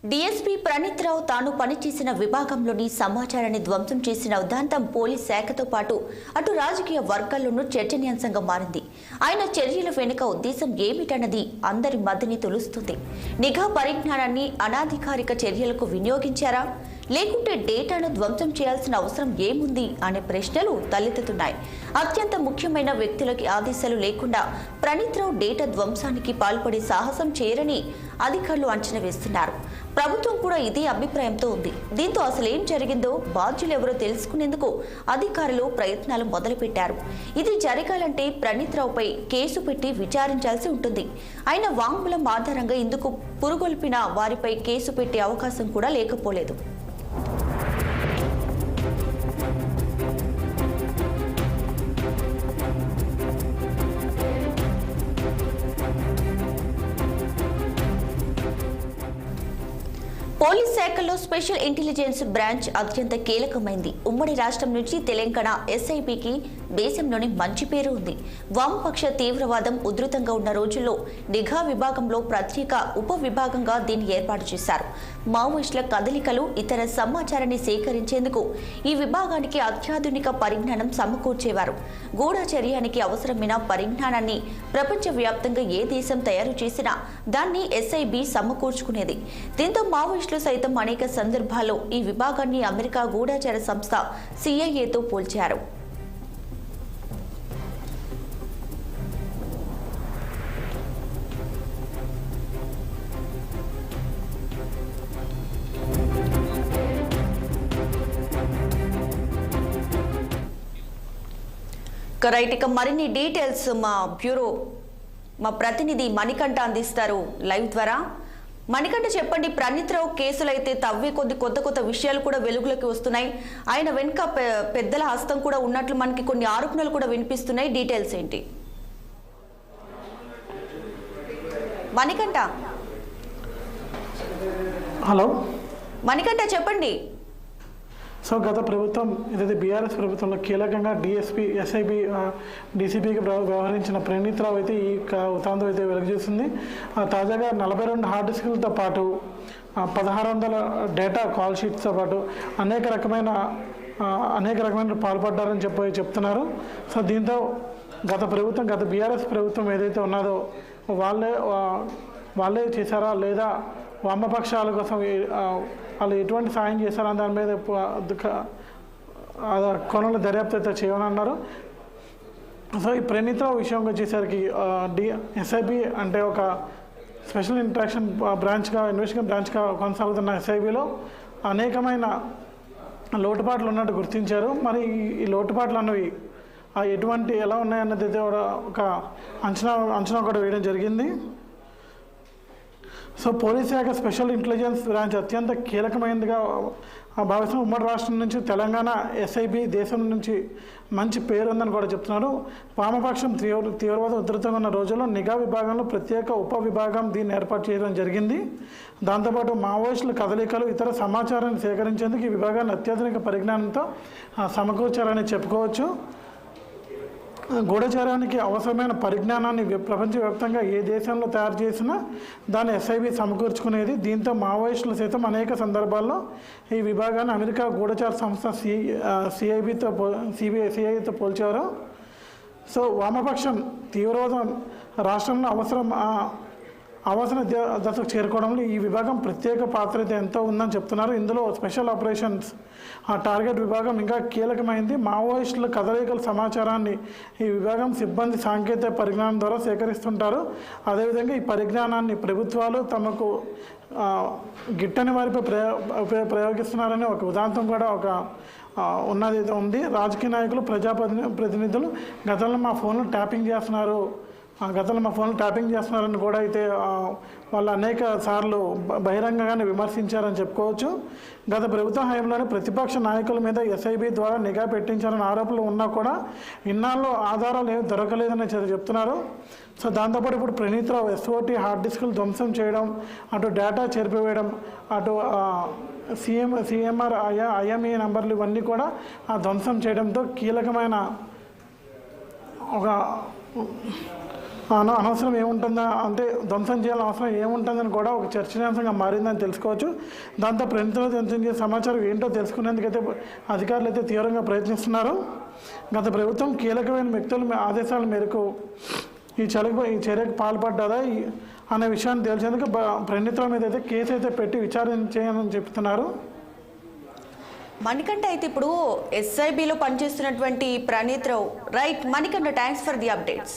DSP Praneeth రావు తాను పనిచేసిన విభాగంలోని సమాచారాన్ని ధ్వంసం చేసిన ఉదంతం పోలీస్ శాఖతో పాటు అటు రాజకీయ వర్గాల్లోనూ చర్చనీయాంశంగా మారింది. ఆయన చర్యల వెనుక ఉద్దేశం ఏమిటన్నది అందరి మధ్యని తెలుస్తుంది. నిఘా పరిజ్ఞానాన్ని అనాధికారిక చర్యలకు వినియోగించారా, లేకుంటే డేటాను ధ్వంసం చేయాల్సిన అవసరం ఏముంది అనే ప్రశ్నలు తలెత్తుతున్నాయి. అత్యంత ముఖ్యమైన వ్యక్తులకి ఆదేశాలు లేకుండా ప్రణీత్ రావు డేటా ధ్వంసానికి పాల్పడే సాహసం చేయరని అధికారులు అంచనా వేస్తున్నారు. ప్రభుత్వం కూడా ఇదే అభిప్రాయంతో ఉంది. దీంతో అసలేం జరిగిందో బాధ్యులెవరో తెలుసుకునేందుకు అధికారులు ప్రయత్నాలు మొదలుపెట్టారు. ఇది జరగాలంటే ప్రణీత్ రావుపై కేసు పెట్టి విచారించాల్సి ఉంటుంది. ఆయన వాంగ్మూలం ఆధారంగా ఇందుకు పురుగొల్పిన వారిపై కేసు పెట్టే అవకాశం కూడా లేకపోలేదు. పోలీస్ శాఖలో స్పెషల్ ఇంటెలిజెన్స్ బ్రాంచ్ అత్యంత కీలకమైంది. ఉమ్మడి రాష్ట్రం నుంచి తెలంగాణ ఎస్ఐబికి దేశంలోని మంచి పేరు ఉంది. వామపక్ష తీవ్రవాదం ఉధృతంగా ఉన్న రోజుల్లో నిఘా విభాగంలో ప్రత్యేక ఉప విభాగంగా దీన్ని ఏర్పాటు చేశారు. మావోయిస్టుల కదలికలు, ఇతర సమాచారాన్ని సేకరించేందుకు ఈ విభాగానికి అత్యాధునిక పరిజ్ఞానం సమకూర్చేవారు. గూఢచర్యానికి అవసరమైన పరిజ్ఞానాన్ని ప్రపంచవ్యాప్తంగా ఏ దేశం తయారు చేసినా దాన్ని ఎస్ఐబి సమకూర్చుకునేది. దీంతో మావోయిస్టులు సైతం అనేక సందర్భాల్లో ఈ విభాగాన్ని అమెరికా గూఢచర సంస్థ సిఐఏతో పోల్చారు. రైట్, ఇక మరిన్ని డీటెయిల్స్ మా ప్రతినిధి మణికంఠ అందిస్తారు లైవ్ ద్వారా. మణికంఠ, చెప్పండి, ప్రణీత్ రావు కేసులు అయితే తవ్వే కొత్త విషయాలు కూడా వెలుగులోకి వస్తున్నాయి. ఆయన వెనుక పెద్దల హస్తం కూడా ఉన్నట్లు మనకి కొన్ని ఆరోపణలు కూడా వినిపిస్తున్నాయి. డీటెయిల్స్ ఏంటి మణికంఠ? హలో మణికంఠ, చెప్పండి. సో గత ప్రభుత్వం ఏదైతే బీఆర్ఎస్ ప్రభుత్వంలో కీలకంగా డిఎస్పీ, ఎస్ఐబి, డీసీపీకి వ్యవహరించిన ప్రణీత్ రావు అయితే ఈ ఉతాంతం అయితే వెలుగు చూస్తుంది. తాజాగా 42 హార్డ్ డిస్కులతో పాటు 1600 డేటా కాల్ షీట్స్తో పాటు అనేక రకమైన పాల్పడ్డారని చెప్తున్నారు. సో దీంతో గత బీఆర్ఎస్ ప్రభుత్వం ఏదైతే ఉన్నదో వాళ్ళే చేశారా, లేదా వామపక్షాల కోసం వాళ్ళు ఎటువంటి సాయం చేశారని దాని మీద కొనల దర్యాప్తు అయితే చేయమన్నారు. సో ఈ ప్రణీత్ రావు విషయం వచ్చేసరికి ఎస్ఐబి అంటే ఒక స్పెషల్ ఇన్వెస్టిగేషన్ బ్రాంచ్గా కొనసాగుతున్న ఎస్ఐబిలో అనేకమైన లోటుపాట్లు ఉన్నట్టు గుర్తించారు. మరి ఈ లోటుపాట్లు అన్నవి ఎలా ఉన్నాయన్నది అయితే ఒక అంచనా కూడా వేయడం జరిగింది. సో పోలీస్ శాఖ స్పెషల్ ఇంటెలిజెన్స్ బ్రాంచ్ అత్యంత కీలకమైనదిగా భావిస్తున్న ఉమ్మడి రాష్ట్రం నుంచి తెలంగాణ ఎస్ఐబి దేశం నుంచి మంచి పేరు ఉందని కూడా చెప్తున్నారు. వామపక్షం తీవ్రవాదం ఉధృతంగా ఉన్న రోజుల్లో నిఘా విభాగంలో ప్రత్యేక ఉప విభాగం దీన్ని ఏర్పాటు చేయడం జరిగింది. దాంతోపాటు మావోయిస్టుల కదలికలు, ఇతర సమాచారాన్ని సేకరించేందుకు ఈ విభాగాన్ని అత్యాధునిక పరిజ్ఞానంతో సమకూర్చారని చెప్పుకోవచ్చు. గూఢచర్యానికి అవసరమైన పరిజ్ఞానాన్ని ప్రపంచవ్యాప్తంగా ఏ దేశంలో తయారు చేసినా దాన్ని ఎస్ఐబి సమకూర్చుకునేది. దీంతో మావోయిస్టులు సైతం అనేక సందర్భాల్లో ఈ విభాగాన్ని అమెరికా గూఢచార సంస్థ సిఐతో పోల్చారు. సో వామపక్షం తీవ్రవాదం రాష్ట్రంలో అవసర దశకు చేరుకోవడంలో ఈ విభాగం ప్రత్యేక పాత్ర అయితే ఎంతో ఉందని చెప్తున్నారు. ఇందులో స్పెషల్ ఆపరేషన్స్ టార్గెట్ విభాగం ఇంకా కీలకమైంది. మావోయిస్టుల కదలికల సమాచారాన్ని ఈ విభాగం సిబ్బంది సాంకేతిక పరిజ్ఞానం ద్వారా సేకరిస్తుంటారు. అదేవిధంగా ఈ పరిజ్ఞానాన్ని ప్రభుత్వాలు తమకు గిట్టని వారిపై ప్రయోగిస్తున్నారని ఒక ఉదాంతం కూడా ఉన్నది ఉంది. రాజకీయ నాయకులు, ప్రజాప్రతినిధులు గతంలో మా ఫోన్లు ట్యాపింగ్ చేస్తున్నారని కూడా అయితే వాళ్ళు అనేక సార్లు బహిరంగంగానే విమర్శించారని చెప్పుకోవచ్చు. గత ప్రభుత్వ హయాంలోనే ప్రతిపక్ష నాయకుల మీద ఎస్ఐబి ద్వారా నిఘా పెట్టించారని ఆరోపణలు ఉన్నా కూడా ఇన్నాళ్ళు ఆధారాలు ఏమి దొరకలేదని చెప్తున్నారు. సో దాంతోపాటు ఇప్పుడు ప్రణీత్ రావు ఎస్ఓటి హార్డ్ డిస్కులు ధ్వంసం చేయడం, అటు డేటా చెరిపివేయడం, అటు సిఎంఆర్ ఐఎంఈ నంబర్లు ఇవన్నీ కూడా ధ్వంసం చేయడంతో కీలకమైన అనవసరం ఏముంటుందా అంటే ధ్వంసం చేయాలని అవసరం ఏముంటుందని కూడా ఒక చర్చనీయాంశంగా మారిందని తెలుసుకోవచ్చు. దాంతో ప్రణీతలో ధ్వంసం చేసే సమాచారం ఏంటో తెలుసుకునేందుకైతే అధికారులు అయితే తీవ్రంగా ప్రయత్నిస్తున్నారు. గత ప్రభుత్వం కీలకమైన వ్యక్తుల ఆదేశాల మేరకు ఈ చర్యకు పాల్పడ్డదా అనే విషయాన్ని తెలిసేందుకు ప్రణీతుల మీద అయితే కేసు అయితే పెట్టి విచారణ చేయాలని చెప్తున్నారు. మణికంఠ అయితే ఇప్పుడు ఎస్ఐబిలో పనిచేస్తున్నటువంటి Praneeth Rao right. Manikanta, thanks for the updates.